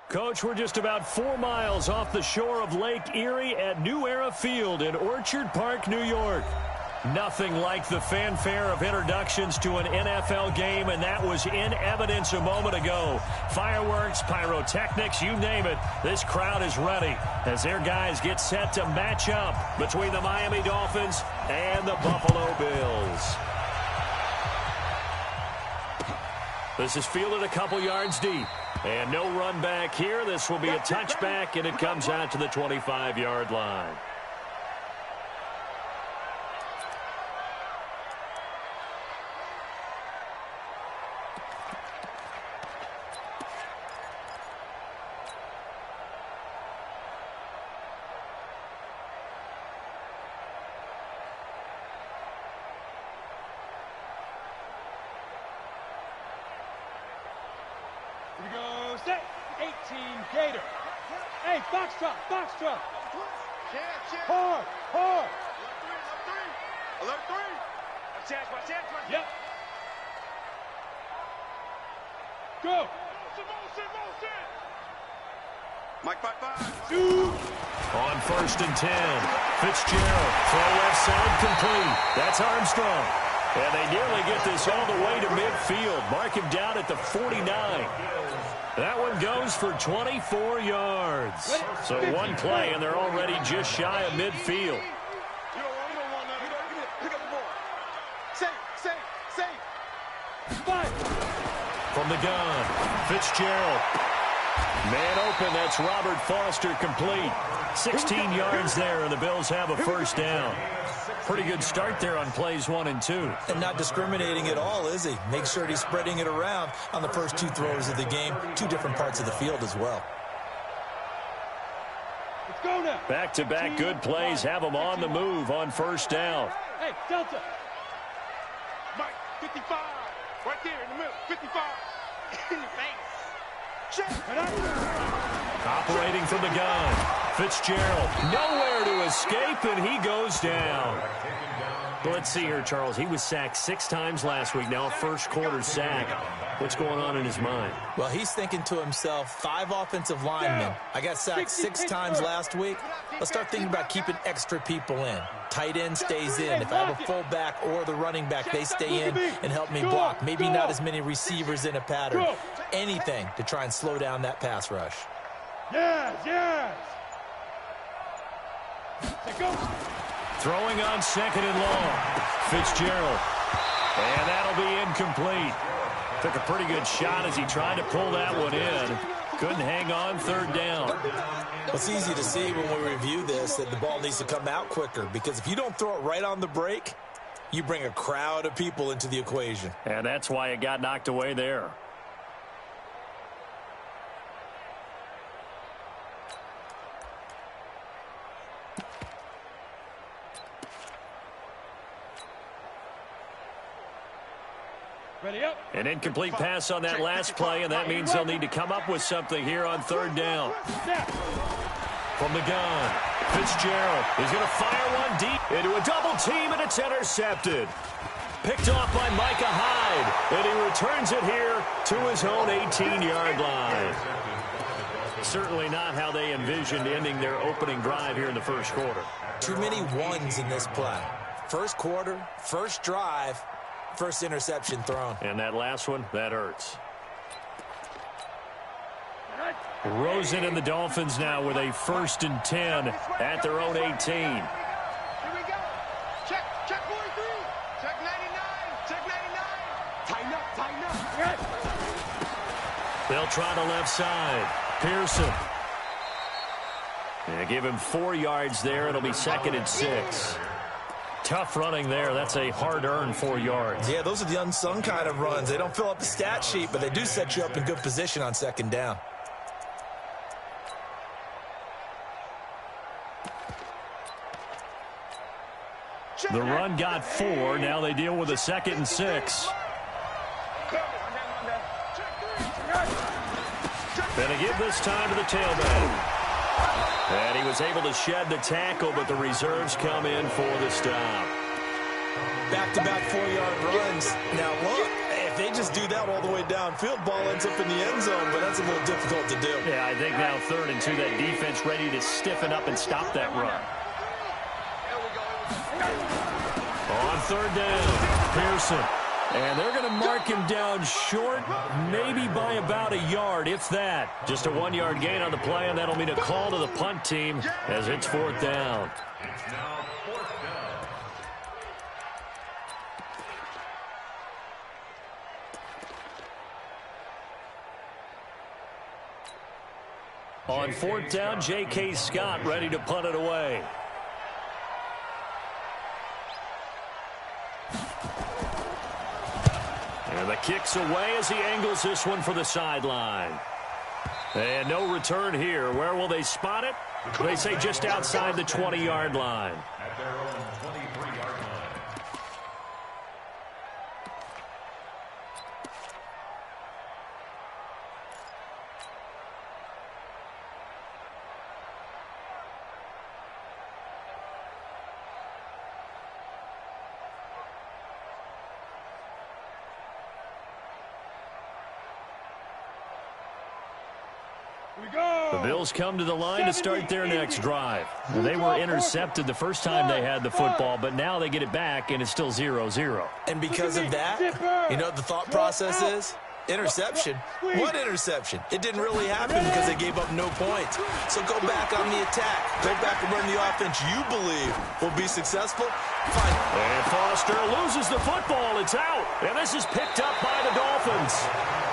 Coach, we're just about 4 miles off the shore of Lake Erie at New Era Field in Orchard Park, New York. Nothing like the fanfare of introductions to an NFL game, and that was in evidence a moment ago. Fireworks, pyrotechnics, you name it. This crowd is ready as their guys get set to match up between the Miami Dolphins and the Buffalo Bills. This is fielded a couple yards deep. And no run back here. This will be a touchback, and it comes out to the 25-yard line. Here we go, set, 18, Gator. Hey, Foxtrot. Hard. Alert three. Watch out. Yep. Go. Motion. Mike 5-5. Shoot. On 1st and 10, Fitzgerald, throw left side complete. That's Armstrong. And they nearly get this all the way to midfield. Mark him down at the 49. That one goes for 24 yards. So one play, and they're already just shy of midfield. You don't want that. Pick up the ball. Safe. Five. From the gun, Fitzgerald. Man open, that's Robert Foster complete. 16 yards there, and the Bills have a first down. Pretty good start there on plays 1 and 2. And not discriminating at all, is he? Make sure he's spreading it around on the first 2 throws of the game. 2 different parts of the field as well. Let's go now. Back-to-back good plays have them on the move on first down. Hey, Delta. Mike 55. Right there in the middle. 55. In the face. Check. Operating from the gun, Fitzgerald nowhere to escape, and he goes down. But let's see here, Charles. He was sacked 6 times last week. Now a first-quarter sack. What's going on in his mind? Well, he's thinking to himself, 5 offensive linemen. I got sacked 6 times last week. Let's start thinking about keeping extra people in. Tight end stays in. If I have a fullback or the running back, they stay in and help me block. Maybe not as many receivers in a pattern. Anything to try and slow down that pass rush. Yes. Go. Throwing on 2nd and long. Fitzgerald. And that'll be incomplete. Took a pretty good shot as he tried to pull that one in. Couldn't hang on 3rd down. It's easy to see when we review this that the ball needs to come out quicker, because if you don't throw it right on the break, you bring a crowd of people into the equation. And that's why it got knocked away there. Ready up. An incomplete pass on that last play, and that means they'll need to come up with something here on 3rd down. From the gun, Fitzgerald is going to fire one deep into a double team, and it's intercepted. Picked off by Micah Hyde, and he returns it here to his own 18-yard line. Certainly not how they envisioned ending their opening drive here in the first quarter. Too many ones in this play. First quarter, first drive, first interception thrown. And that last one, that hurts. Rosen and the Dolphins now with a 1st and 10 at their own 18. Here we go. Check 43. Check 99. Tighten up. They'll try the left side. Pearson. And give him 4 yards there. It'll be 2nd and 6. Tough running there. That's a hard-earned 4 yards. Yeah, those are the unsung kind of runs. They don't fill up the stat sheet, but they do set you up in good position on 2nd down. The run got 4. Now they deal with a 2nd and 6. And a give this time to the tailback. And he was able to shed the tackle, but the reserves come in for the stop. Back-to-back 4-yard runs. Now look, if they just do that all the way downfield, ball ends up in the end zone, but that's a little difficult to do. Yeah, I think now 3rd and 2, that defense ready to stiffen up and stop that run. On 3rd down, Pearson. And they're going to mark him down short, maybe by about a yard, if that. Just a 1-yard gain on the play, and that'll mean a call to the punt team as it's 4th down. It's now 4th down. On 4th down, J.K. Scott ready to punt it away. And the kick's away as he angles this one for the sideline. And no return here. Where will they spot it? They say just outside the 20-yard line. At their own 23-yard line. The Bills come to the line to start their next drive. They were intercepted the first time they had the football, but now they get it back, and it's still 0-0. And because of that, you know what the thought process is? Interception? What interception? It didn't really happen because they gave up no points. So go back on the attack. Go back and run the offense you believe will be successful. Fine. And Foster loses the football. It's out. And this is picked up by the Dolphins.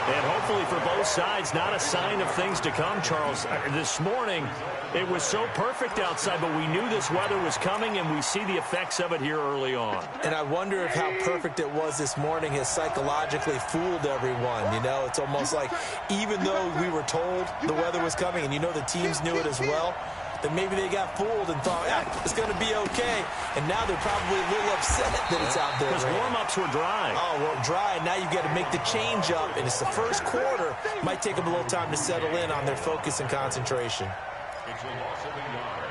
And hopefully for both sides, not a sign of things to come, Charles. This morning, it was so perfect outside, but we knew this weather was coming, and we see the effects of it here early on. And I wonder if how perfect it was this morning has psychologically fooled everyone. You know, it's almost like even though we were told the weather was coming, and you know the teams knew it as well, then maybe they got fooled and thought, yeah, it's going to be okay. And now they're probably a little upset that it's out there. Because warm-ups were dry. Oh, well, dry. Now you've got to make the change up, and it's the first quarter. Might take them a little time to settle in on their focus and concentration. It's a loss of a yard.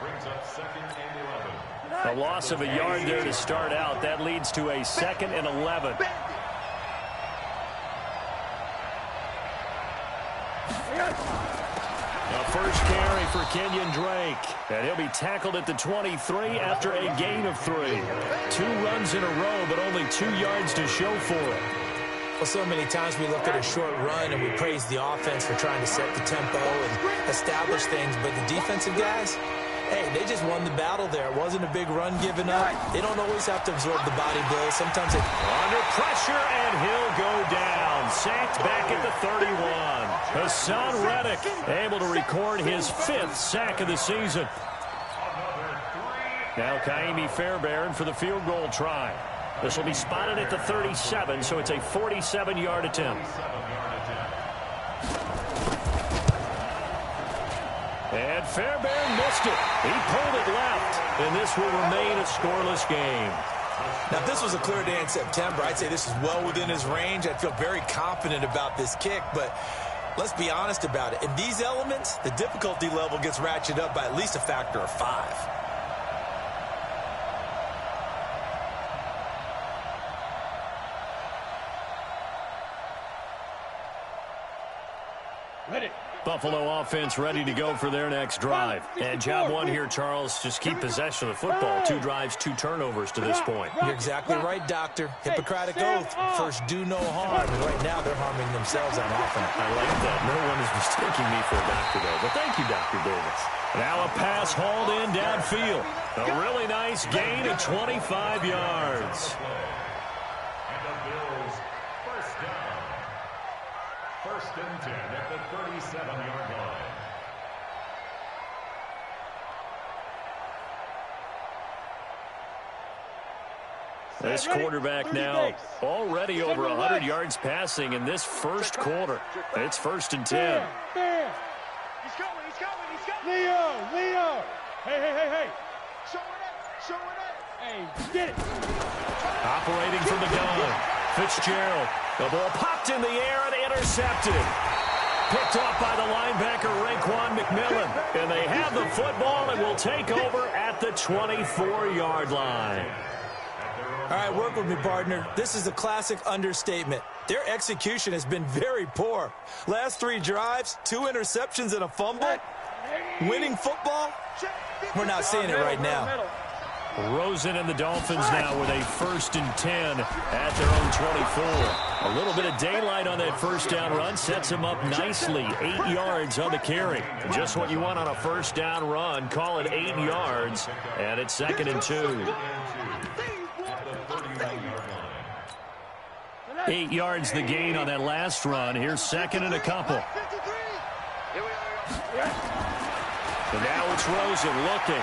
Brings up 2nd and 11. A loss of a yard there to start out. That leads to a 2nd and 11. A first carry for Kenyon Drake. And he'll be tackled at the 23 after a gain of 3. 2 runs in a row, but only 2 yards to show for it. Well, so many times we look at a short run and we praise the offense for trying to set the tempo and establish things, but the defensive guys, hey, they just won the battle there. It wasn't a big run given up. They don't always have to absorb the body blows. Sometimes they... Under pressure, and he'll go down. Sacked back at the 31. Hassan Reddick able to record his 5th sack of the season. Now Kaimi Fairbairn for the field goal try. This will be spotted at the 37, so it's a 47-yard attempt. And Fairbairn missed it. He pulled it left, and this will remain a scoreless game. Now, if this was a clear day in September, I'd say this is well within his range. I'd feel very confident about this kick, but let's be honest about it. In these elements, the difficulty level gets ratcheted up by at least a factor of 5. Buffalo offense ready to go for their next drive. And job one here, Charles, just keep possession of the football. 2 drives, 2 turnovers to this point. You're exactly right, Doctor. Hippocratic oath. First, do no harm. And right now, they're harming themselves on offense. I like that. No one is mistaking me for a doctor, though. But thank you, Dr. Davis. Now a pass hauled in downfield. A really nice gain of 25 yards. And the Bills first down. 1st and 10 at the 37-yard line. This quarterback now already over 100 yards passing in this first quarter. It's 1st and 10. He's going. Leo. Hey. Show it up. Hey, get it. Operating from the gun. Fitzgerald. The ball popped in the air and intercepted. Picked off by the linebacker, Raekwon McMillan. And they have the football and will take over at the 24-yard line. At their All right, work with me, partner. This is a classic understatement. Their execution has been very poor. Last 3 drives, 2 interceptions and a fumble. Winning football? We're not seeing it right now. Rosen and the Dolphins now with a 1st and 10 at their own 24. A little bit of daylight on that first down run sets him up nicely. 8 yards on the carry. Just what you want on a first down run. Call it 8 yards, and it's 2nd and 2. 8 yards the gain on that last run. Here's 2nd and a couple. And now it's Rosen looking.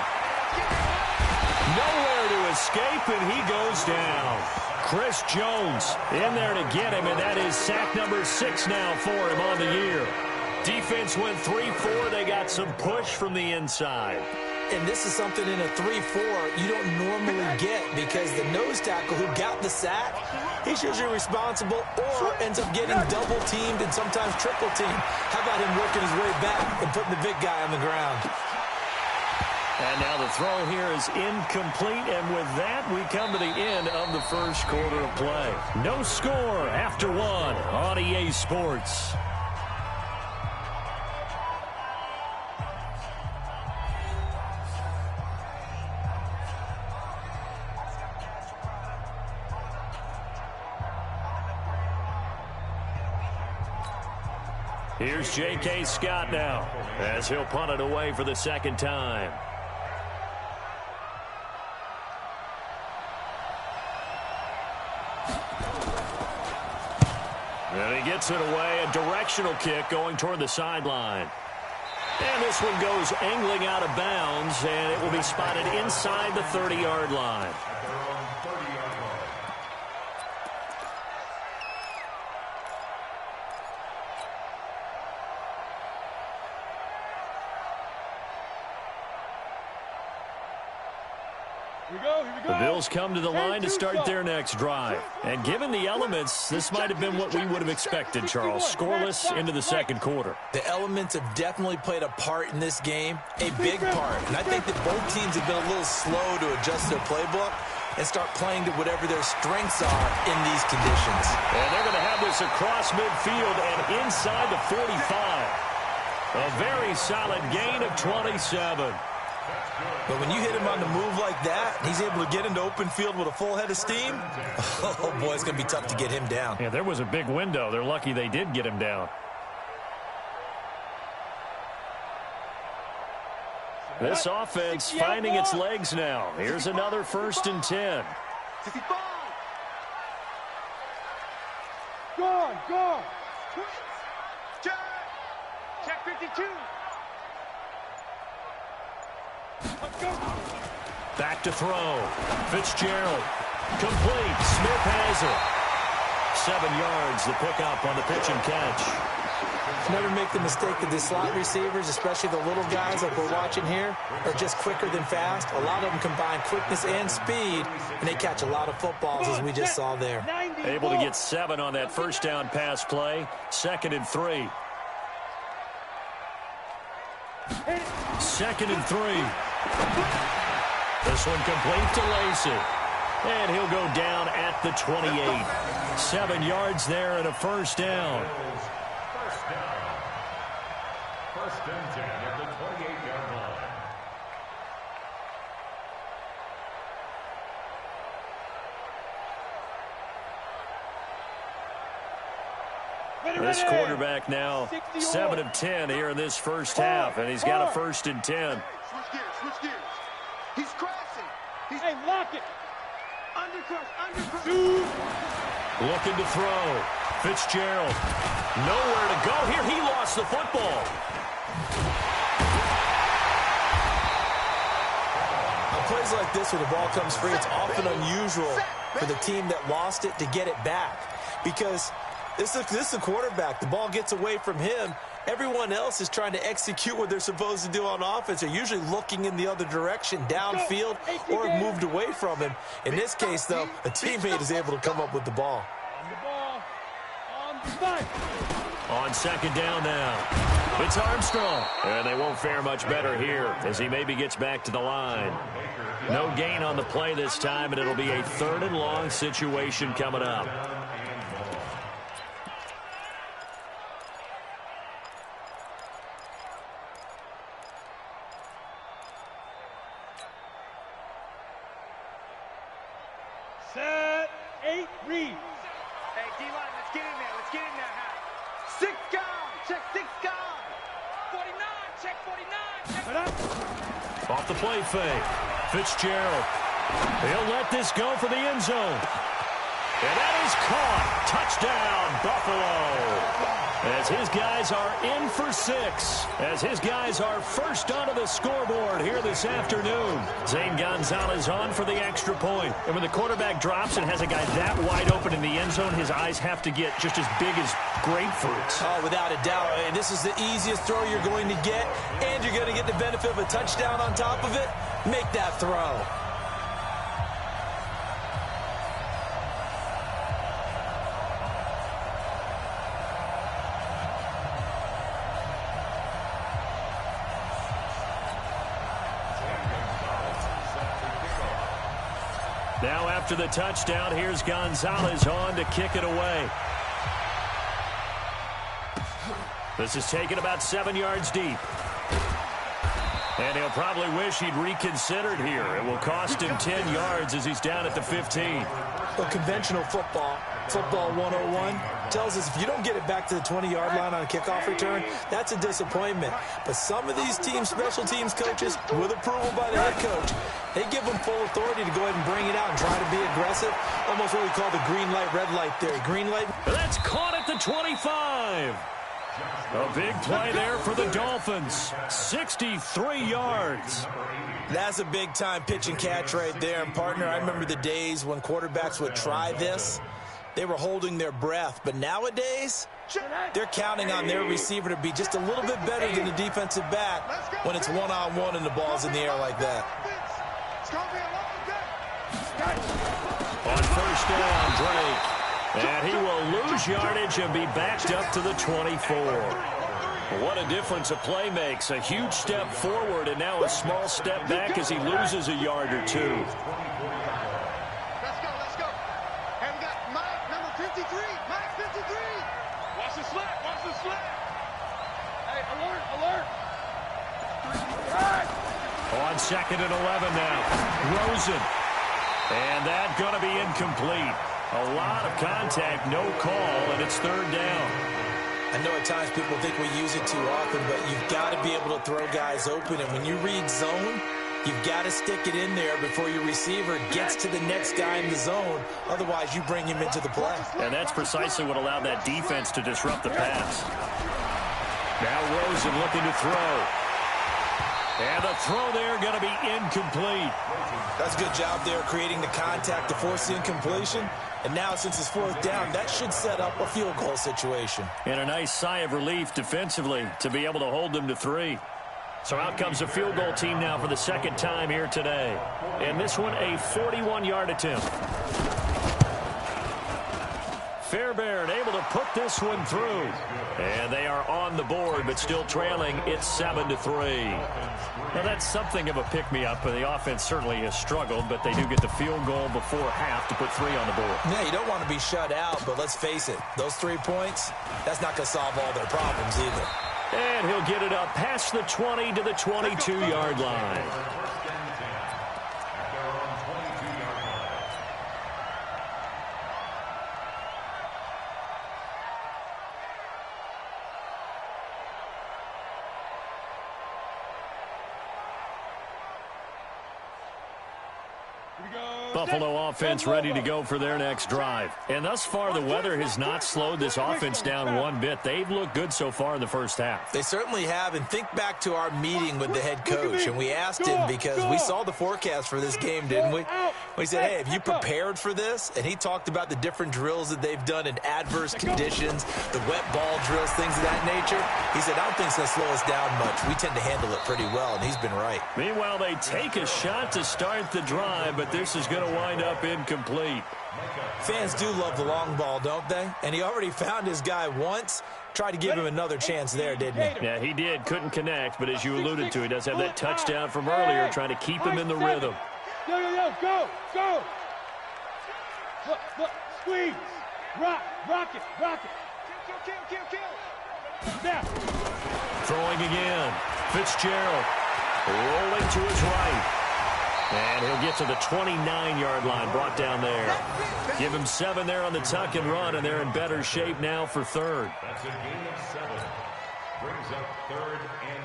Nowhere to escape, and he goes down. Chris Jones in there to get him, and that is sack number 6 now for him on the year. Defense went 3-4. They got some push from the inside. And this is something in a 3-4 you don't normally get because the nose tackle who got the sack, he's usually responsible or ends up getting double-teamed and sometimes triple-teamed. How about him working his way back and putting the big guy on the ground? And now the throw here is incomplete, and with that, we come to the end of the first quarter of play. No score after 1 on EA Sports. Here's J.K. Scott now as he'll punt it away for the 2nd time. And he gets it away, a directional kick going toward the sideline. And this one goes angling out of bounds, and it will be spotted inside the 30-yard line. The Bills come to the line to start their next drive. And given the elements, this might have been what we would have expected, Charles. Scoreless into the 2nd quarter. The elements have definitely played a part in this game, a big part. And I think that both teams have been a little slow to adjust their playbook and start playing to whatever their strengths are in these conditions. And they're going to have this across midfield and inside the 45. A very solid gain of 27. But when you hit him on the move like that, he's able to get into open field with a full head of steam, oh, boy, it's going to be tough to get him down. Yeah, there was a big window. They're lucky they did get him down. This offense finding its legs now. Here's another 1st and 10. Go. Check 52. Back to throw. Fitzgerald. Complete. Smith has it. 7 yards, the pickup on the pitch and catch. Never make the mistake that the slot receivers, especially the little guys like we're watching here, are just quicker than fast. A lot of them combine quickness and speed, and they catch a lot of footballs, as we just saw there. Able to get 7 on that first down pass play. 2nd and 3. 2nd and 3. This one complete to Lacey. And he'll go down at the 28. 7 yards there and a first down. First and 10 at the 28-yard line. This quarterback now 7 of 10 here in this first half, and he's got a 1st and 10. Switch gears. He's crossing. Hey, lock it. Undercross. Looking to throw. Fitzgerald. Nowhere to go here. He lost the football. On plays like this where the ball comes free, it's often unusual for the team that lost it to get it back. Because this is a quarterback. The ball gets away from him. Everyone else is trying to execute what they're supposed to do on offense. They're usually looking in the other direction, downfield, or have moved away from him. In this case, though, a teammate is able to come up with the ball. On 2nd down now. It's Armstrong. And they won't fare much better here as he maybe gets back to the line. No gain on the play this time, and it'll be a 3rd and long situation coming up. Set, 8, read. Hey, D-line, let's get in there. Let's get in there, Hal. 6 gone. Check 6 gone. 49. Check 49. Check. Put up. Off the play fake. Fitzgerald. He'll let this go for the end zone. And that is caught. Touchdown, Buffalo. As his guys are in for 6. As his guys are first onto the scoreboard here this afternoon. Zane Gonzalez on for the extra point. And when the quarterback drops and has a guy that wide open in the end zone, his eyes have to get just as big as grapefruits. Oh, without a doubt. And this is the easiest throw you're going to get, and you're going to get the benefit of a touchdown on top of it. Make that throw. Now after the touchdown, here's Gonzalez on to kick it away. This is taken about 7 yards deep. And he'll probably wish he'd reconsidered here. It will cost him 10 yards as he's down at the 15. Well, conventional football 101, tells us if you don't get it back to the 20-yard line on a kickoff return, that's a disappointment. But some of these special teams coaches, with approval by the head coach, they give them full authority to go ahead and bring it out and try to be aggressive. Almost what we call the green light, red light theory. Green light. That's caught at the 25. A big play there for the Dolphins. 63 yards. That's a big-time pitch and catch right there. And, partner, I remember the days when quarterbacks would try this. They were holding their breath. But nowadays, they're counting on their receiver to be just a little bit better than the defensive back when it's one-on-one and the ball's in the air like that. On first down, Drake. And he will lose yardage and be backed up to the 24. What a difference a play makes. A huge step forward and now a small step back as he loses a yard or two. Let's go. And we got Mike, number 53. Mike, 53. Watch the slap. Hey, alert. On 2nd and 11 now. Rosen. And that's going to be incomplete. A lot of contact, no call, and it's 3rd down. I know at times people think we use it too often, but you've got to be able to throw guys open. And when you read zone, you've got to stick it in there before your receiver gets to the next guy in the zone. Otherwise, you bring him into the play. And that's precisely what allowed that defense to disrupt the pass. Now Rosen looking to throw. And the throw there going to be incomplete. That's a good job there creating the contact to force the incompletion. And now since it's 4th down, that should set up a field goal situation. And a nice sigh of relief defensively to be able to hold them to 3. So out comes a field goal team now for the 2nd time here today. And this one a 41-yard attempt. Fairbairn able to put this one through. And they are on the board, but still trailing. It's 7-3. Now, that's something of a pick-me-up. The offense certainly has struggled, but they do get the field goal before half to put 3 on the board. Yeah, you don't want to be shut out, but let's face it. Those 3 points, that's not going to solve all their problems either. And he'll get it up past the 20 to the 22-yard line. Buffalo offense ready to go for their next drive. And thus far, the weather has not slowed this offense down one bit. They've looked good so far in the first half. They certainly have. And think back to our meeting with the head coach. And we asked him because we saw the forecast for this game, didn't we? We said, hey, have you prepared for this? And he talked about the different drills that they've done in adverse conditions, the wet ball drills, things of that nature. He said, I don't think it's going to slow us down much. We tend to handle it pretty well, and he's been right. Meanwhile, they take a shot to start the drive, but this is going to wind up incomplete. Fans do love the long ball, don't they? And he already found his guy once. Tried to give him another chance there, didn't he? Yeah, he did. Couldn't connect, but as you alluded to, he does have that touchdown from earlier, trying to keep him in the rhythm. Go. Look, squeeze. Rock it. Kill. Snap. Throwing again. Fitzgerald rolling to his right. And he'll get to the 29-yard line, brought down there. Give him 7 there on the tuck and run, and they're in better shape now for third. That's a gain of 7. Brings up 3rd and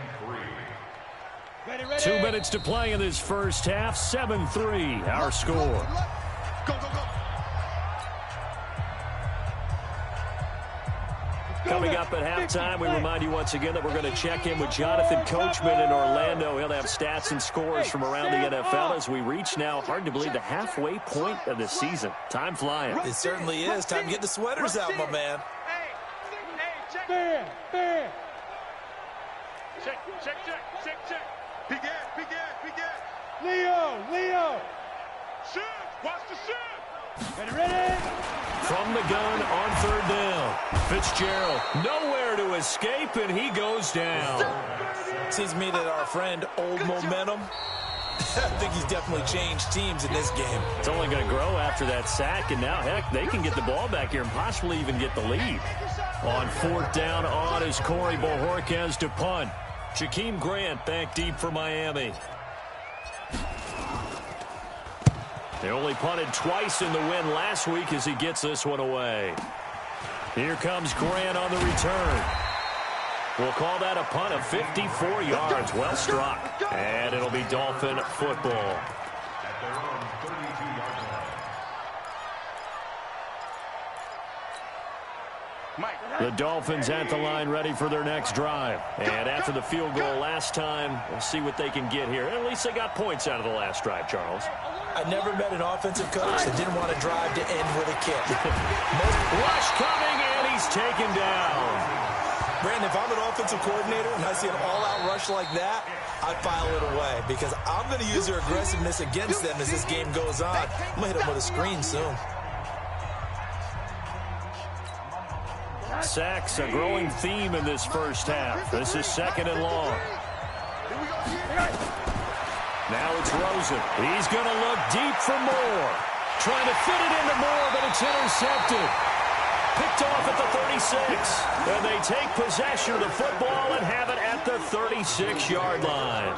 3. Ready. 2 minutes to play in this first half. 7-3, our score. Go. Coming up at halftime, we remind you once again that we're going to check in with Jonathan Coachman in Orlando. He'll have stats and scores from around the NFL as we reach now, hard to believe, the halfway point of the season. Time flying. It certainly is. Time to get the sweaters out, my man. Fair. Check. Peek in. Leo. Shoot. Watch the shoot. Ready. From the gun on 3rd down. Fitzgerald nowhere to escape, and he goes down. Seems to me that our friend Old Momentum, I think he's definitely changed teams in this game. It's only going to grow after that sack, and now, heck, they can get the ball back here and possibly even get the lead. On 4th down, on is Corey Bojorquez to punt. Jakeem Grant back deep for Miami. They only punted twice in the win last week as he gets this one away. Here comes Grant on the return. We'll call that a punt of 54 yards. Well struck. And it'll be Dolphin football. At their own 32-yard line. The Dolphins at the line ready for their next drive. And after the field goal last time, we'll see what they can get here. At least they got points out of the last drive, Charles. I never met an offensive coach that didn't want to drive to end with a kick. Rush coming, and he's taken down. Brandon, if I'm an offensive coordinator and I see an all-out rush like that, I file it away because I'm going to use their aggressiveness against them as this game goes on. I'm going to hit them with a screen soon. Sacks, a growing theme in this first half. This is 2nd and long. Now it's Rosen. He's going to look deep for Moore. Trying to fit it into Moore, but it's intercepted. Picked off at the 36. And they take possession of the football and have it at the 36-yard line.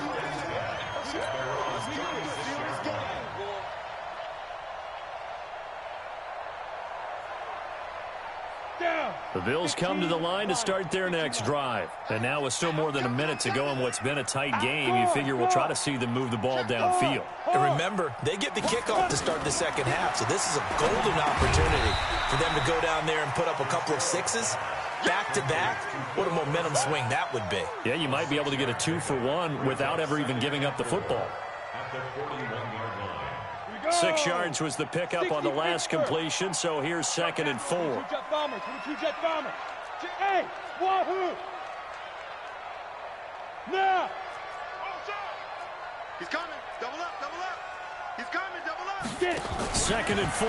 The Bills come to the line to start their next drive. And now with still more than a minute to go in what's been a tight game, you figure we'll try to see them move the ball downfield. And remember, they get the kickoff to start the second half, so this is a golden opportunity for them to go down there and put up a couple of sixes back-to-back. What a momentum swing that would be. Yeah, you might be able to get a 2-for-1 without ever even giving up the football. At the 41-yard line. 6 yards was the pickup on the last completion, so here's 2nd and 4. Two-jet bombers. Hey, wahoo! Now! He's coming. Double up. He's coming. Double up. Get it. 2nd and 4.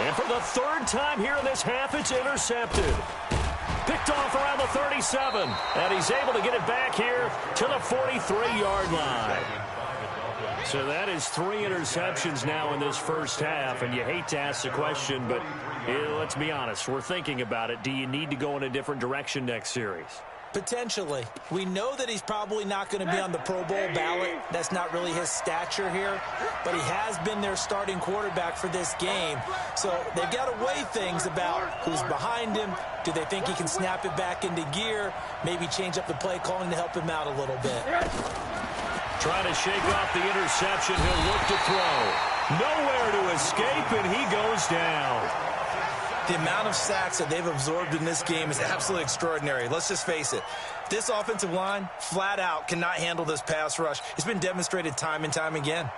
And for the 3rd time here in this half, it's intercepted. Picked off around the 37. And he's able to get it back here to the 43-yard line. So that is 3 interceptions now in this first half. And you hate to ask the question, but let's be honest. We're thinking about it. Do you need to go in a different direction next series? Potentially. We know that he's probably not going to be on the Pro Bowl ballot. That's not really his stature here. But he has been their starting quarterback for this game. So they've got to weigh things about who's behind him. Do they think he can snap it back into gear? Maybe change up the play calling to help him out a little bit. Trying to shake off the interception. He'll look to throw. Nowhere to escape, and he goes down. The amount of sacks that they've absorbed in this game is absolutely extraordinary. Let's just face it. This offensive line, flat out, cannot handle this pass rush. It's been demonstrated time and time again.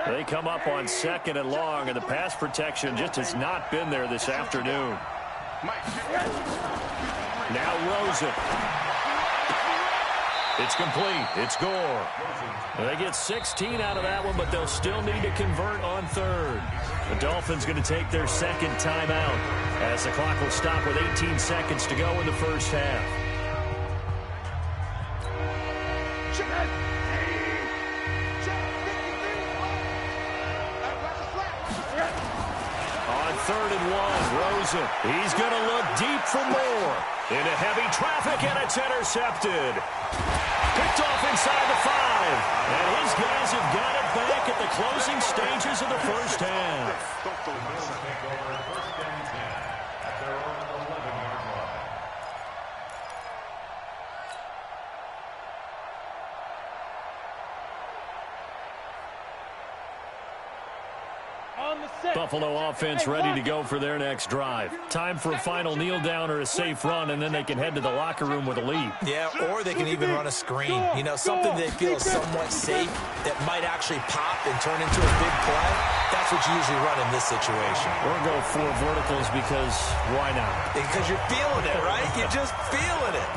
They come up on 2nd and long, and the pass protection just has not been there this afternoon. Now Rosen. It's complete. It's Gore. They get 16 out of that one, but they'll still need to convert on third. The Dolphins going to take their second timeout as the clock will stop with 18 seconds to go in the first half. On 3rd and 1, Rosen. He's going to look deep for more. Into heavy traffic, and it's intercepted. Picked off inside the 5. And his guys have got it back at the closing stages of the first half. Buffalo offense ready to go for their next drive. Time for a final kneel down or a safe run, and then they can head to the locker room with a lead. Yeah, or they can even run a screen. You know, something they feel is somewhat safe that might actually pop and turn into a big play. That's what you usually run in this situation. Or go 4 verticals because why not? Because you're feeling it, right? You're just feeling it.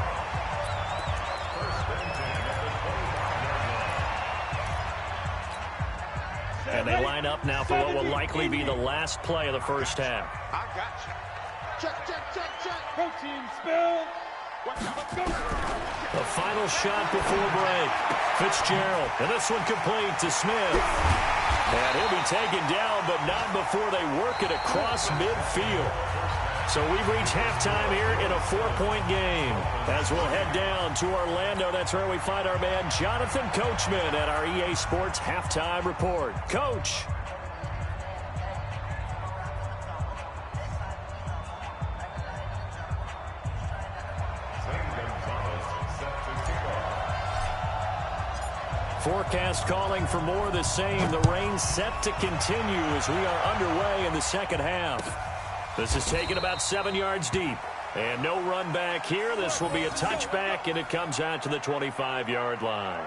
And they line up now for what will likely be the last play of the first half. I got you. Check, check, check, check. Protein spill. The final shot before break. Fitzgerald, and this one complete to Smith. And he'll be taken down, but not before they work it across midfield. So we've reached halftime here in a 4-point game. As we'll head down to Orlando, that's where we find our man Jonathan Coachman at our EA Sports Halftime Report. Coach. Forecast calling for more of the same. The rain set to continue as we are underway in the second half. This is taken about 7 yards deep. And no run back here. This will be a touchback, and it comes out to the 25-yard line.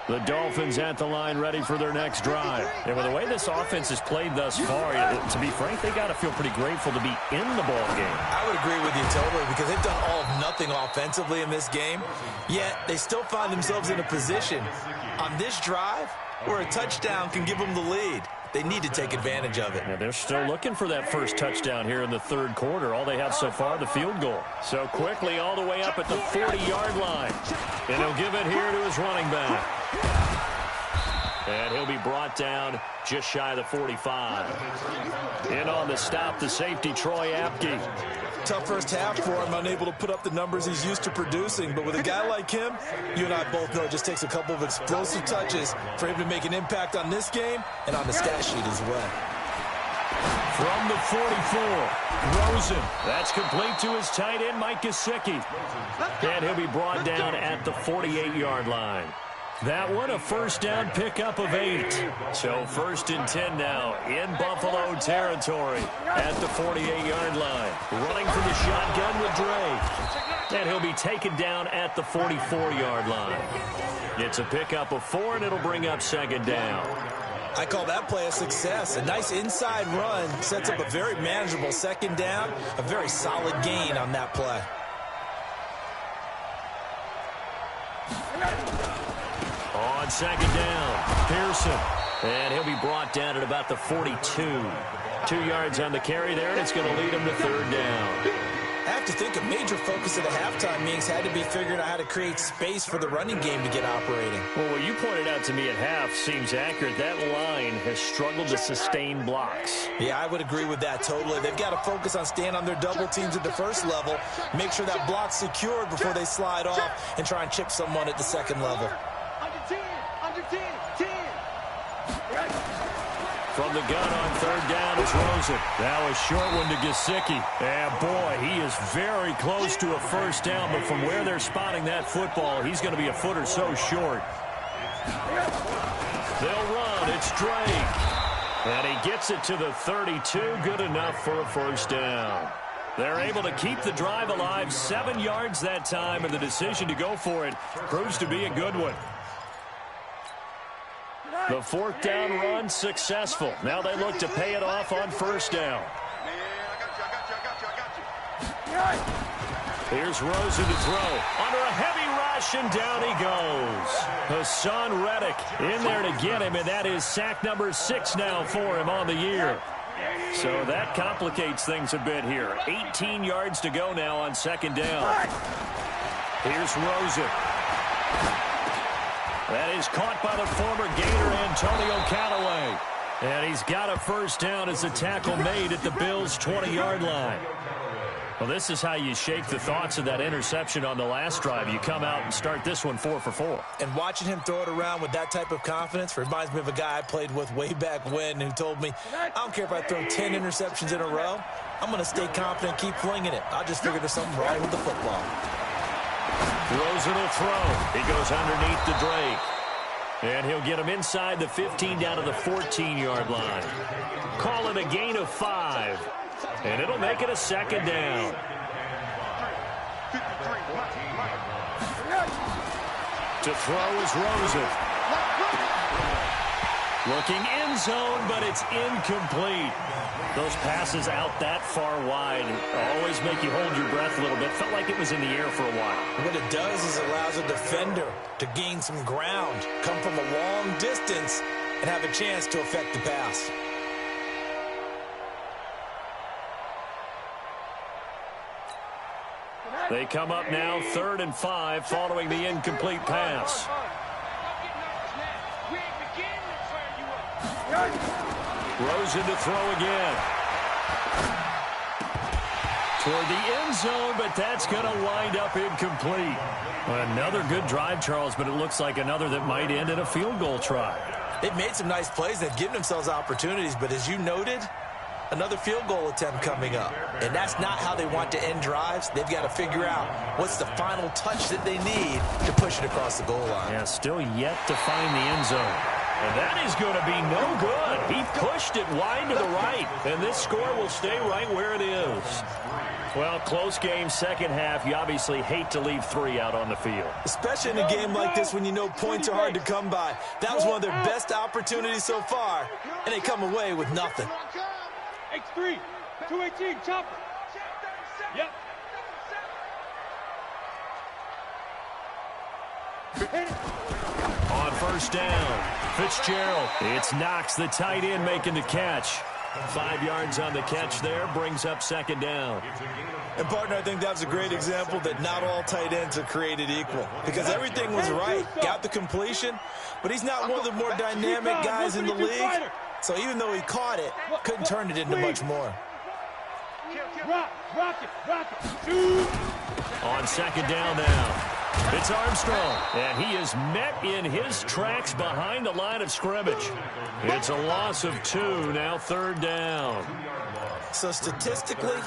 The Dolphins at the line ready for their next drive. And with the way this offense has played thus far, to be frank, they got to feel pretty grateful to be in the ball game. I would agree with you totally because they've done all of nothing offensively in this game, yet they still find themselves in a position on this drive where a touchdown can give them the lead. They need to take advantage of it. Yeah, they're still looking for that first touchdown here in the third quarter. All they have so far, the field goal. So quickly all the way up at the 40-yard line. And he'll give it here to his running back. And he'll be brought down just shy of the 45. In on the stop, the safety, Troy Apke. Tough first half for him, unable to put up the numbers he's used to producing. But with a guy like him, you and I both know it just takes a couple of explosive touches for him to make an impact on this game and on the stat sheet as well. From the 44, Rosen. That's complete to his tight end, Mike Gesicki. And he'll be brought down at the 48-yard line. That one, a first down pickup of 8. So 1st and 10 now in Buffalo territory at the 48-yard line. Running from the shotgun with Dre. And he'll be taken down at the 44-yard line. It's a pickup of 4, and it'll bring up 2nd down. I call that play a success. A nice inside run sets up a very manageable 2nd down. A very solid gain on that play. On 2nd down, Pearson. And he'll be brought down at about the 42. 2 yards on the carry there, and it's going to lead him to 3rd down. I have to think a major focus of the halftime meetings had to be figuring out how to create space for the running game to get operating. Well, what you pointed out to me at half seems accurate. That line has struggled to sustain blocks. Yeah, I would agree with that totally. They've got to focus on staying on their double teams at the first level, make sure that block's secured before they slide off, and try and chip someone at the 2nd level. From the gun on 3rd down, it's Rosen. Now a short one to Gesicki. And boy, he is very close to a first down, but from where they're spotting that football, he's going to be a foot or so short. They'll run. It's Drake. And he gets it to the 32. Good enough for a first down. They're able to keep the drive alive. 7 yards that time, and the decision to go for it proves to be a good one. The fourth down run successful. Now they look to pay it off on first down. Here's Rosen to throw. Under a heavy rush, and down he goes. Hassan Reddick in there to get him, and that is sack number 6 now for him on the year. So that complicates things a bit here. 18 yards to go now on second down. Here's Rosen. That is caught by the former Gator, Antonio Callaway. And he's got a first down as a tackle made at the Bills' 20-yard line. Well, this is how you shake the thoughts of that interception on the last drive. You come out and start this one 4 for 4. And watching him throw it around with that type of confidence reminds me of a guy I played with way back when who told me, I don't care if I throw 10 interceptions in a row. I'm going to stay confident and keep flinging it. I just figured there's something wrong with the football. Rosen will throw. He goes underneath to Drake. And he'll get him inside the 15 down to the 14-yard line. Call it a gain of 5. And it'll make it a second down. To throw is Rosen. Looking end zone, but it's incomplete. Those passes out that far wide always make you hold your breath a little bit. Felt like it was in the air for a while. What it does is it allows a defender to gain some ground, come from a long distance, and have a chance to affect the pass. They come up now 3rd and 5 following the incomplete pass. Rosen to throw again. Toward the end zone, but that's going to wind up incomplete. Another good drive, Charles, but it looks like another that might end in a field goal try. They've made some nice plays. They've given themselves opportunities, but as you noted, another field goal attempt coming up. And that's not how they want to end drives. They've got to figure out what's the final touch that they need to push it across the goal line. Yeah, still yet to find the end zone. And that is going to be no good. He pushed it wide to the right, and this score will stay right where it is. Well, close game, second half. You obviously hate to leave 3 out on the field. Especially in a game like this when you know points are hard to come by. That was one of their best opportunities so far, and they come away with nothing. X3, 218, chopper. Yep. On first down, Fitzgerald. It's Knox, the tight end, making the catch. 5 yards on the catch there, brings up second down. And, partner, I think that was a great example that not all tight ends are created equal. Because everything was right, got the completion, but he's not one of the more dynamic guys in the league. So even though he caught it, couldn't turn it into much more. Rock it. On second down now, it's Armstrong, and he is met in his tracks behind the line of scrimmage. It's a loss of 2, now 3rd down. So statistically,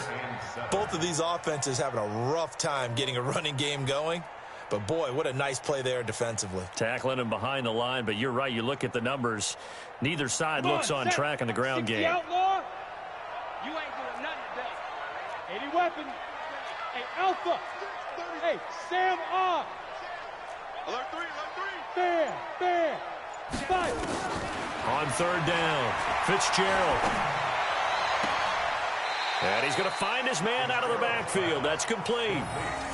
both of these offenses having a rough time getting a running game going. But, boy, what a nice play there defensively. Tackling him behind the line, but you're right. You look at the numbers. Neither side looks on track in the ground game. Outlaw. You ain't doing nothing today. 80 weapon. Hey, Alpha. Hey, Sam R. Alert 3. Bam. 5. On 3rd down, Fitzgerald. And he's going to find his man out of the backfield. That's complete.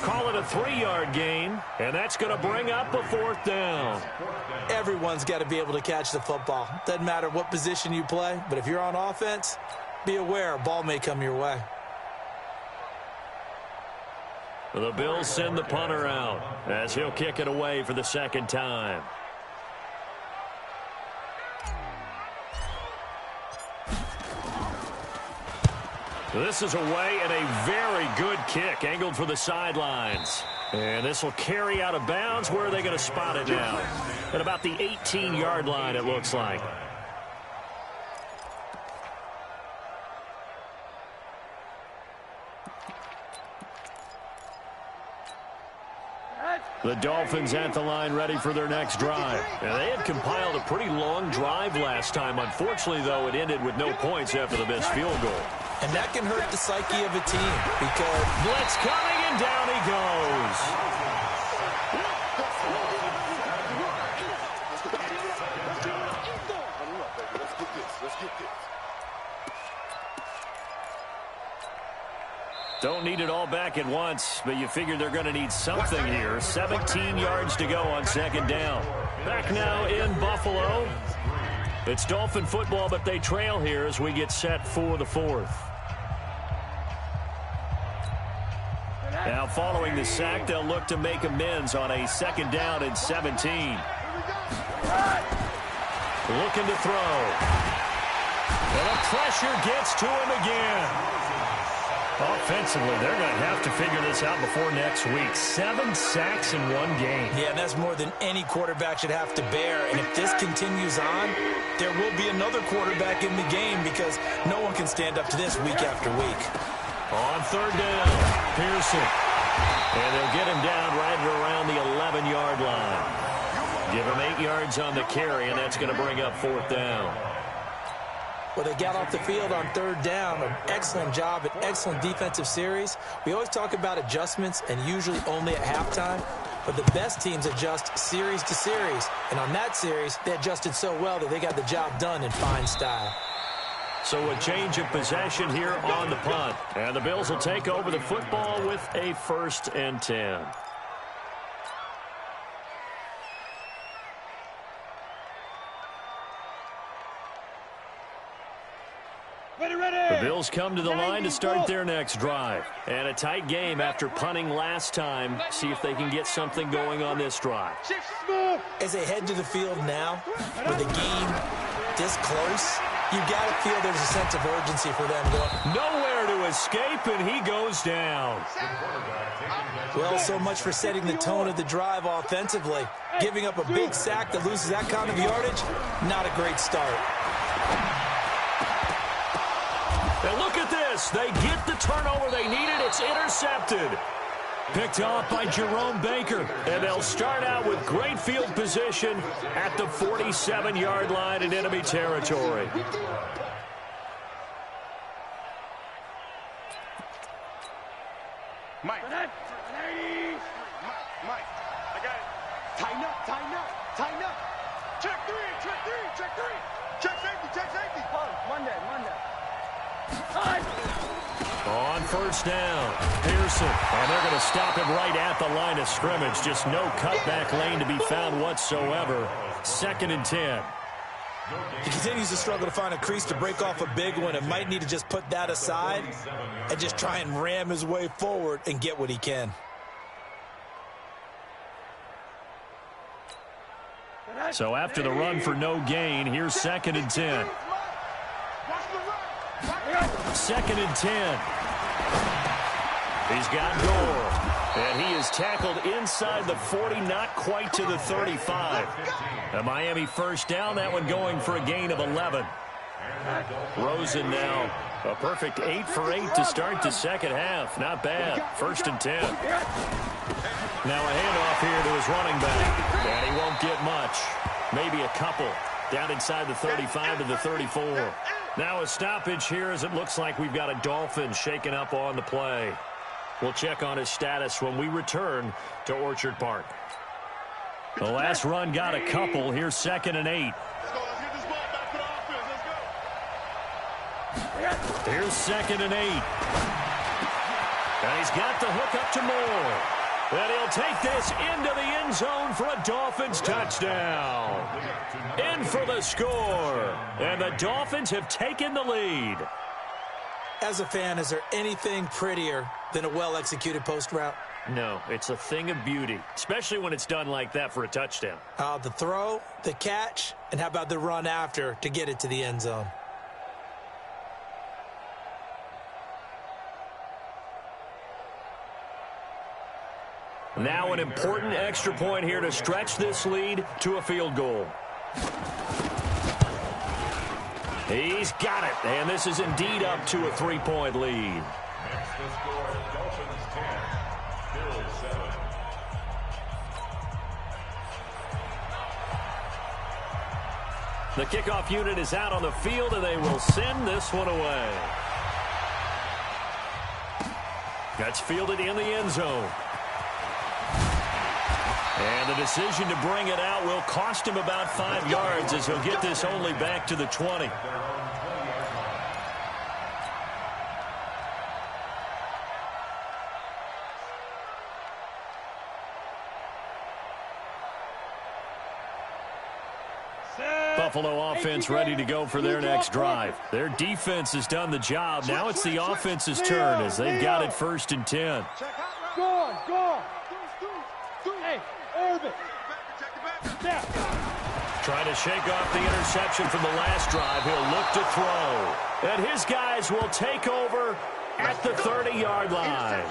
Call it a 3-yard gain, and that's going to bring up a 4th down. Everyone's got to be able to catch the football. Doesn't matter what position you play, but if you're on offense, be aware a ball may come your way. The Bills send the punter out as he'll kick it away for the second time. This is away and a very good kick, angled for the sidelines. And this will carry out of bounds. Where are they going to spot it now? At about the 18-yard line, it looks like. The Dolphins at the line ready for their next drive. And they had compiled a pretty long drive last time. Unfortunately, though, it ended with no points after the missed field goal. And that can hurt the psyche of a team because blitz coming, and down he goes. Don't need it all back at once, but you figure they're going to need something here. 17 yards to go on second down. Back now in Buffalo. It's Dolphin football, but they trail here as we get set for the fourth. Now following the sack, they'll look to make amends on a second down and 17. Looking to throw. And the pressure gets to him again. Offensively, they're going to have to figure this out before next week. 7 sacks in one game. Yeah, and that's more than any quarterback should have to bear. And if this continues on, there will be another quarterback in the game because no one can stand up to this week after week. On third down, Pearson. And they'll get him down right around the 11-yard line. Give him 8 yards on the carry, and that's going to bring up fourth down. Well, they got off the field on third down. An excellent job, an excellent defensive series. We always talk about adjustments, and usually only at halftime. But the best teams adjust series to series. And on that series, they adjusted so well that they got the job done in fine style. So a change of possession here on the punt. And the Bills will take over the football with a 1st and 10. The Bills come to the line to start their next drive. And a tight game after punting last time. See if they can get something going on this drive. As they head to the field now, with the game this close, you got to feel there's a sense of urgency for them going. Nowhere to escape, and he goes down. Well, so much for setting the tone of the drive offensively. Giving up a big sack that loses that kind of yardage, not a great start. And look at this. They get the turnover they needed. It's intercepted. Picked off by Jerome Baker. And they'll start out with great field position at the 47-yard line in enemy territory. Mike, I got it. Tighten up, tighten up, tighten up. Check three, check three, check three. Check safety, check safety. Monday. On first down, Pearson. And they're going to stop him right at the line of scrimmage. Just no cutback lane to be found whatsoever. 2nd and 10. He continues to struggle to find a crease to break off a big one and might need to just put that aside and just try and ram his way forward and get what he can. So after the run for no gain, here's 2nd and 10. 2nd and 10. He's got Gore. And he is tackled inside the 40, not quite to the 35. A Miami first down, that one going for a gain of 11. Rosen now, a perfect 8 for 8 to start the second half. Not bad. 1st and 10. Now a handoff here to his running back. And he won't get much. Maybe a couple. Down inside the 35 to the 34. Now a stoppage here as it looks like we've got a Dolphin shaken up on the play. We'll check on his status when we return to Orchard Park. The last run got a couple. Here's 2nd and 8. Let's get this ball back to the offense. Let's go. Here's 2nd and 8. And he's got the hook up to Moore. And he'll take this into the end zone for a Dolphins touchdown. In for the score. And the Dolphins have taken the lead. As a fan, is there anything prettier than a well-executed post route? No, it's a thing of beauty, especially when it's done like that for a touchdown. The throw, the catch, and how about the run after to get it to the end zone? Now an important extra point here to stretch this lead to a field goal. He's got it, and this is indeed up to a 3-point lead. Next to score, Dolphins 10, Bills 7. The kickoff unit is out on the field, and they will send this one away. That's fielded in the end zone. And the decision to bring it out will cost him about 5 yards as he'll get this only back to the 20. Buffalo offense ready to go for their next drive. Their defense has done the job. Now it's the offense's turn as they've got it 1st and 10. Go on. Hey, Irvin. Step. Trying to shake off the interception from the last drive. He'll look to throw. And his guys will take over at the 30-yard line.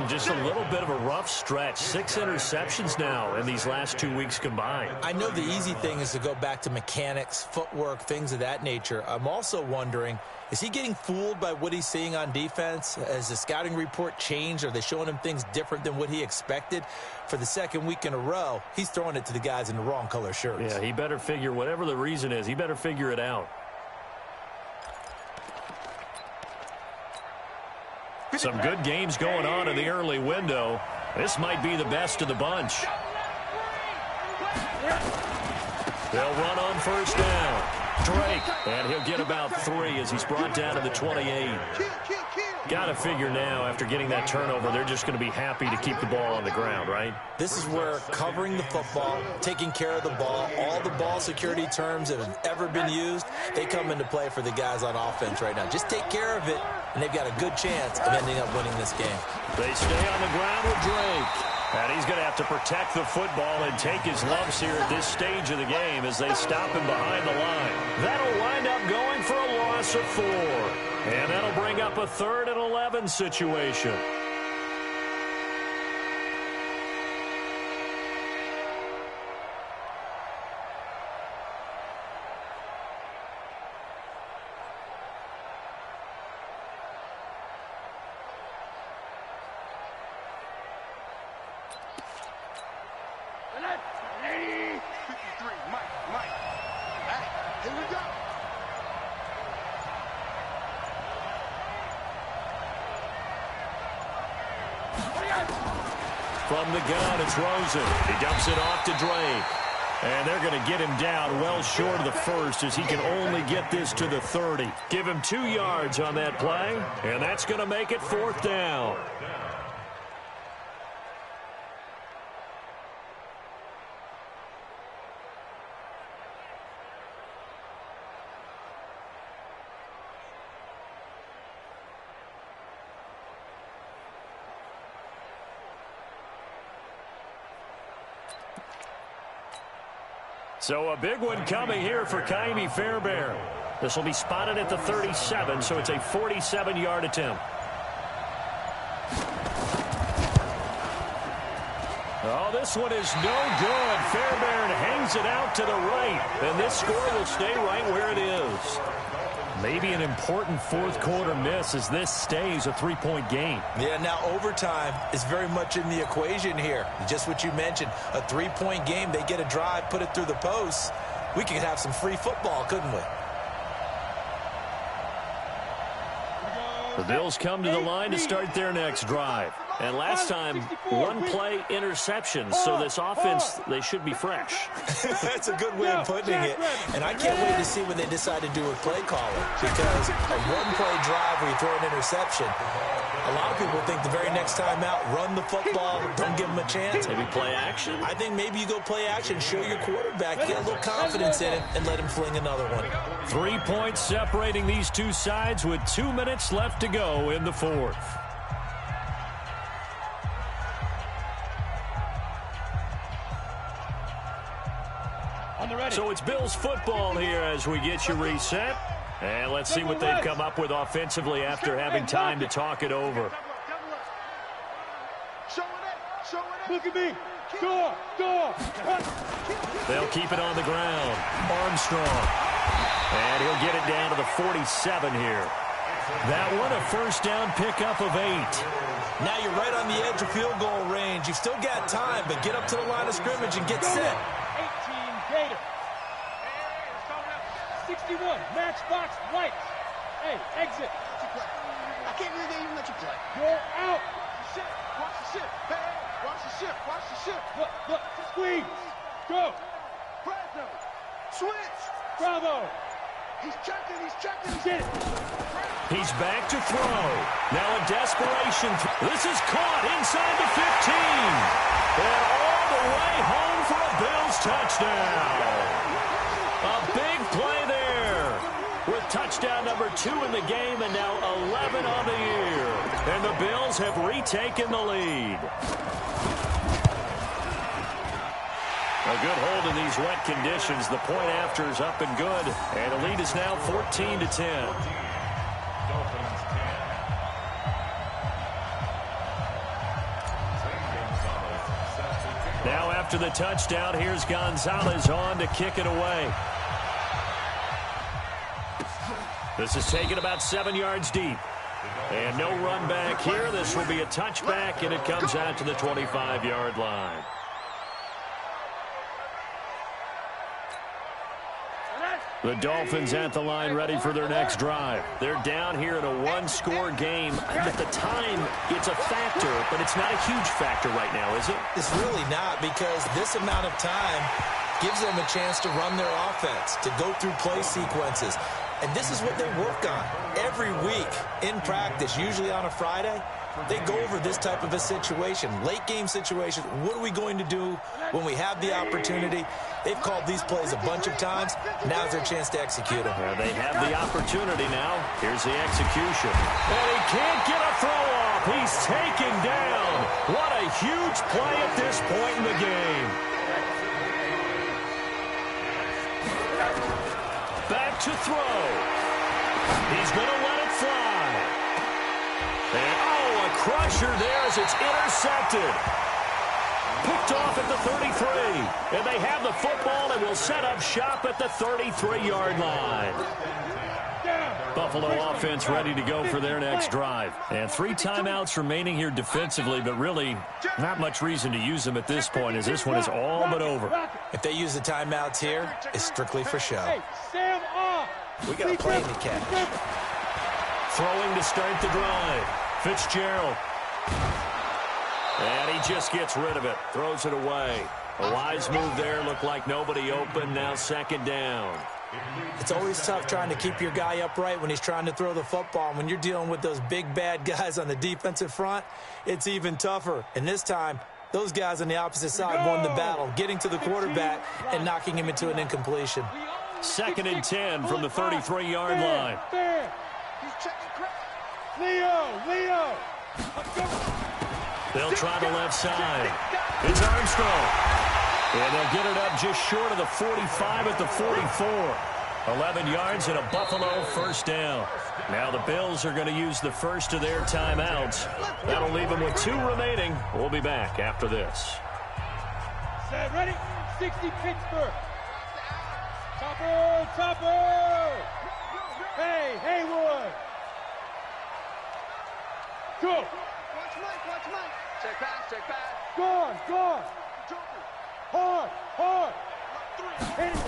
Just a little bit of a rough stretch. 6 interceptions now in these last 2 weeks combined. I know the easy thing is to go back to mechanics, footwork, things of that nature. I'm also wondering, is he getting fooled by what he's seeing on defense? Has the scouting report changed? Are they showing him things different than what he expected? For the 2nd week in a row, he's throwing it to the guys in the wrong color shirts. Yeah, he better figure, whatever the reason is, he better figure it out. Some good games going on in the early window. This might be the best of the bunch. They'll run on 1st down. Drake, and he'll get about 3 as he's brought down to the 28. Got to figure now, after getting that turnover, they're just going to be happy to keep the ball on the ground, right? This is where covering the football, taking care of the ball, all the ball security terms that have ever been used, they come into play for the guys on offense right now. Just take care of it, and they've got a good chance of ending up winning this game. They stay on the ground with Drake. And he's going to have to protect the football and take his lumps here at this stage of the game as they stop him behind the line. That'll wind up going for a loss of 4. And that'll bring up a 3rd and 11 situation. From the gun, it's Rosen. He dumps it off to Drake. And they're going to get him down well short of the 1st as he can only get this to the 30. Give him 2 yards on that play, and that's going to make it 4th down. So a big one coming here for Kaimi Fairbairn. This will be spotted at the 37, so it's a 47-yard attempt. Oh, this one is no good. Fairbairn hangs it out to the right, and this score will stay right where it is. Maybe an important 4th quarter miss as this stays a 3-point game. Yeah, now overtime is very much in the equation here. Just what you mentioned, a 3-point game. They get a drive, put it through the posts. We could have some free football, couldn't we? The Bills come to the line to start their next drive. And last time, 1-play interception. So this offense, they should be fresh. That's a good way of putting it. And I can't wait to see when they decide to do a play caller. Because a 1-play drive where you throw an interception, a lot of people think the very next time out, run the football, don't give them a chance. Maybe play action. I think maybe you go play action, show your quarterback, get a little confidence in it, and let him fling another one. 3 points separating these two sides with 2 minutes left to go in the 4th. So it's Bills football here as we get you reset. And let's see what they've come up with offensively after having time to talk it over. Look at me. Door. They'll keep it on the ground. Armstrong. And he'll get it down to the 47 here. That one a 1st down pickup of 8. Now you're right on the edge of field goal range. You've still got time, but get up to the line of scrimmage and get set. 18 Gator. 61, matchbox lights. Hey, exit. I can't believe they even let you play. You're out. Watch the ship. Hey, watch the ship. Watch the ship. Look, squeeze. Go. Fresno. Switch. Bravo. He's checking. Get it. He's back to throw. Now a desperation. This is caught inside the 15. And all the way home for a Bills touchdown. A big play there with touchdown number 2 in the game and now 11 on the year. And the Bills have retaken the lead. A good hold in these wet conditions. The point after is up and good. And the lead is now 14-10. Now after the touchdown, here's Gonzalez on to kick it away. This is taken about 7 yards deep. And no run back here. This will be a touchback, and it comes out to the 25-yard line. The Dolphins at the line ready for their next drive. They're down here in a one-score game. At the time, it's a factor, but it's not a huge factor right now, is it? It's really not, because this amount of time gives them a chance to run their offense, to go through play sequences. And this is what they work on every week in practice, usually on a Friday. They go over this type of a situation, late-game situation. What are we going to do when we have the opportunity? They've called these plays a bunch of times. Now's their chance to execute them. Well, they have the opportunity now. Here's the execution. And he can't get a throw off. He's taken down. What a huge play at this point in the game. Back to throw. He's going to let it fly. And, oh, a crusher there as it's intercepted. Picked off at the 33. And they have the football and will set up shop at the 33-yard line. Buffalo offense ready to go for their next drive. And 3 timeouts remaining here defensively, but really not much reason to use them at this point, as this one is all but over. If they use the timeouts here, it's strictly for show. Hey, Sam off. We got a play to catch. Throwing to start the drive. Fitzgerald. And he just gets rid of it. Throws it away. A wise move there. Looked like nobody open. Now second down. It's always tough trying to keep your guy upright when he's trying to throw the football. When you're dealing with those big, bad guys on the defensive front, it's even tougher. And this time, those guys on the opposite side won the battle, getting to the quarterback and knocking him into an incompletion. 2nd and 10 from the 33-yard line. Leo. They'll try the left side. It's Armstrong. And they'll get it up just short of the 45 at the 44. 11 yards and a Buffalo first down. Now the Bills are going to use the first of their timeouts. That'll leave them with 2 remaining. We'll be back after this. Set, ready? 60 Pittsburgh. Topper. Hey, Haywood. Go. Watch Mike. Check pass. Gone. Hard. Hit it.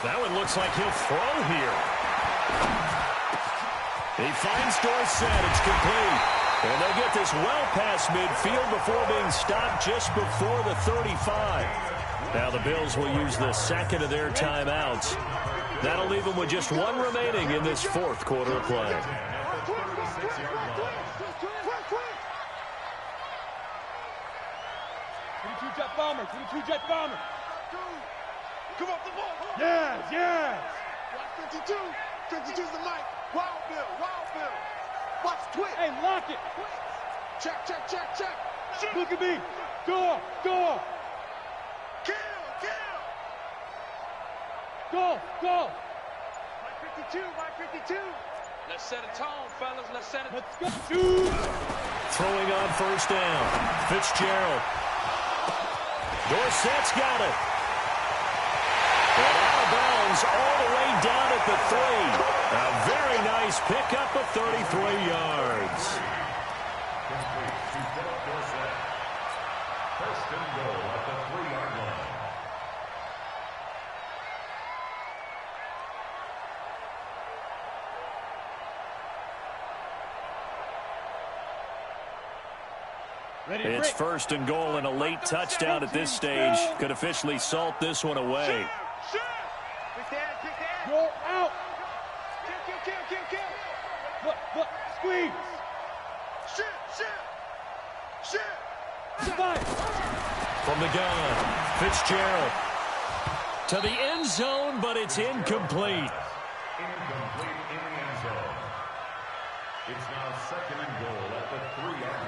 That one looks like he'll throw here. He finds Dorsett. It's complete. And they'll get this well past midfield before being stopped just before the 35. Now the Bills will use the second of their timeouts. That'll leave them with just 1 remaining in this 4th quarter of play. Jet bomber. Come off the ball. Yes. Watch 52. 52's the mic. Wild Bill. Watch Twitch. Hey, lock it. Check. Shoot. Look at me. Go. Kill. Go. Mike 52. Let's set a tone, fellas. Let's go. Shoot. Throwing on first down. Fitzgerald. Dorsett's got it. And out of bounds all the way down at the 3. A very nice pickup of 33 yards. First and goal at the 3-yard line. It's first and goal, and a late touchdown at this stage could officially salt this one away. Shoot. Quick that. Go out. Kill. Look. Squeeze. Shoot. Fight. From the gun, Fitzgerald. To the end zone, but it's incomplete. Incomplete in the end zone. It's now 2nd and goal at the 3-yard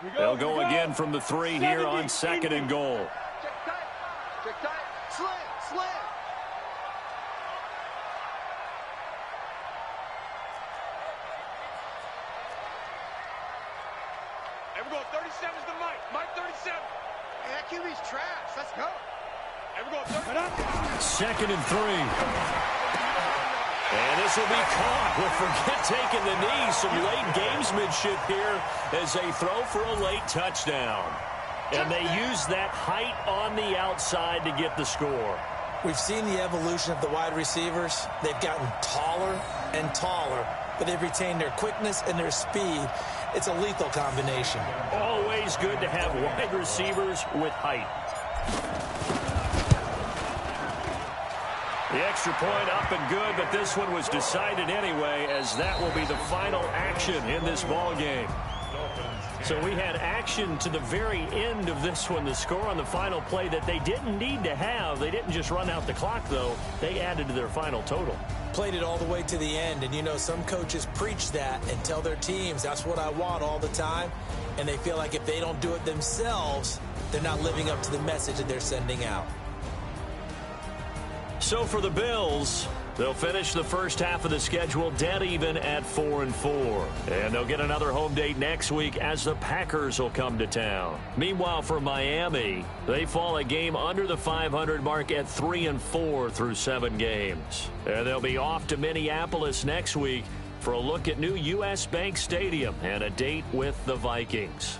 line. They'll go again from the 3 here on 2nd and goal. Check tight. Check tight. Slam. Slam. And we're going 37's the Mike. Mike 37. Hey, that QB's trash. Let's go. And we're going 2nd and 3. And this will be caught with Forget taking the knee. Some late gamesmanship here as they throw for a late touchdown. And they use that height on the outside to get the score. We've seen the evolution of the wide receivers. They've gotten taller and taller, but they've retained their quickness and their speed. It's a lethal combination. Always good to have wide receivers with height. The extra point up and good, but this one was decided anyway, as that will be the final action in this ball game. So we had action to the very end of this one, the score on the final play that they didn't need to have. They didn't just run out the clock, though. They added to their final total. Played it all the way to the end, and you know some coaches preach that and tell their teams that's what I want all the time, and they feel like if they don't do it themselves, they're not living up to the message that they're sending out. So for the Bills, they'll finish the first half of the schedule dead even at 4-4. And they'll get another home date next week as the Packers will come to town. Meanwhile, for Miami, they fall a game under the 500 mark at 3-4 through 7 games. And they'll be off to Minneapolis next week for a look at new U.S. Bank Stadium and a date with the Vikings.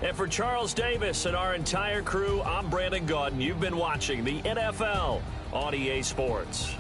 And for Charles Davis and our entire crew, I'm Brandon Gaudin. You've been watching the NFL on EA Sports.